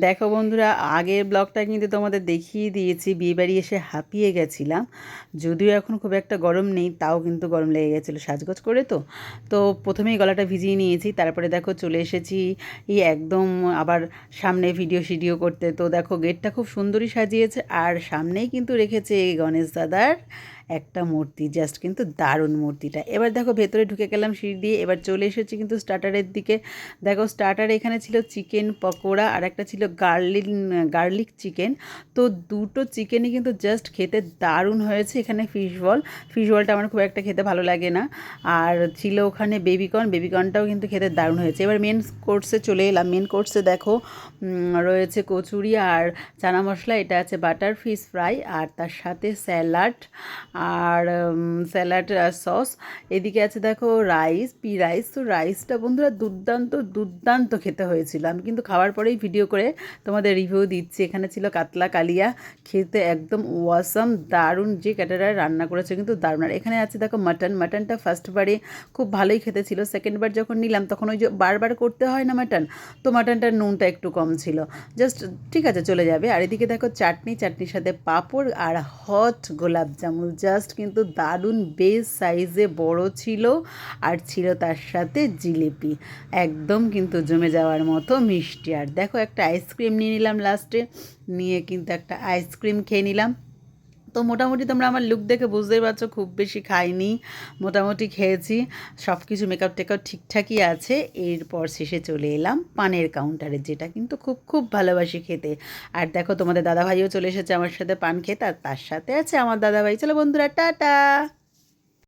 দেখো বন্ধুরা, আগের ব্লগটা কিন্তু তোমাদের দেখিয়ে দিয়েছি, বিয়েবাড়ি এসে হাঁপিয়ে গেছিলাম। যদিও এখন খুব একটা গরম নেই, তাও কিন্তু গরম লেগে গেছিলো সাজগোজ করে। তো প্রথমেই গলাটা ভিজিয়ে নিয়েছি, তারপরে দেখো চলে এসেছি একদম আবার সামনে ভিডিও করতে। তো দেখো গেটটা খুব সুন্দরই সাজিয়েছে, আর সামনেই কিন্তু রেখেছে গণেশ দাদার একটা মূর্তি, জাস্ট কিন্তু দারুণ মূর্তিটা। এবার দেখো ভেতরে ঢুকে গেলাম সিঁড়ি দিয়ে, এবার চলে এসেছি কিন্তু স্টার্টারের দিকে। দেখো স্টার্টারে এখানে ছিল চিকেন পকোড়া আর একটা ছিল গার্লিক চিকেন। তো দুটো চিকেনই কিন্তু জাস্ট খেতে দারুণ হয়েছে। এখানে ফিশ বলটা আমার খুব একটা খেতে ভালো লাগে না। আর ছিল ওখানে বেবিকর্নটাও কিন্তু খেতে দারুণ হয়েছে। এবার মেন কোর্সে চলে এলাম। মেন কোর্সে দেখো রয়েছে কচুরি আর চানা মশলা, এটা আছে বাটার ফিশ ফ্রাই, আর তার সাথে স্যালাড আর স্যালাড সস। এদিকে আছে দেখো রাইস। তো রাইসটা বন্ধুরা দুর্দান্ত খেতে হয়েছিল। আমি কিন্তু খাওয়ার পরেই ভিডিও করে তোমাদের রিভিউ দিচ্ছি। এখানে ছিল কাতলা কালিয়া, খেতে একদম ওয়াসাম, দারুণ। যে ক্যাটারার রান্না করেছে কিন্তু দারুণ। আর এখানে আছে দেখো মাটনটা ফার্স্টবারে খুব ভালোই খেতে ছিল, সেকেন্ডবার যখন নিলাম তখন ওই যে বারবার করতে হয় না মাটন, তো মাটনটার নুনটা একটু কম ছিল। জাস্ট ঠিক আছে, চলে যাবে। আর এদিকে দেখো চাটনির সাথে পাঁপড় আর হট গোলাপ জামুন, জাস্ট কিন্তু দারুণ, বেশ সাইজে বড় ছিল। আর ছিল তার সাথে জিলিপি, একদম কিন্তু জমে যাওয়ার মতো মিষ্টি। আর দেখো একটা আইসক্রিম নিয়ে নিলাম লাস্টে, নিয়ে কিন্তু একটা আইসক্রিম খেয়ে নিলাম। তো মোটামুটি তোমরা আমার লুক দেখে বুঝতেই পারছো, খুব বেশি খাইনি, মোটামুটি খেয়েছি। সব কিছু মেকআপ টেকআপ ঠিকঠাকই আছে। এরপর শেষে চলে এলাম পানের কাউন্টারে, যেটা কিন্তু খুব ভালোবাসি খেতে। আর দেখো তোমাদের দাদাভাইও চলে এসেছে আমার সাথে পান খেতে, আর তার সাথে আছে আমার দাদাভাই। চলো বন্ধুরা, টাটা।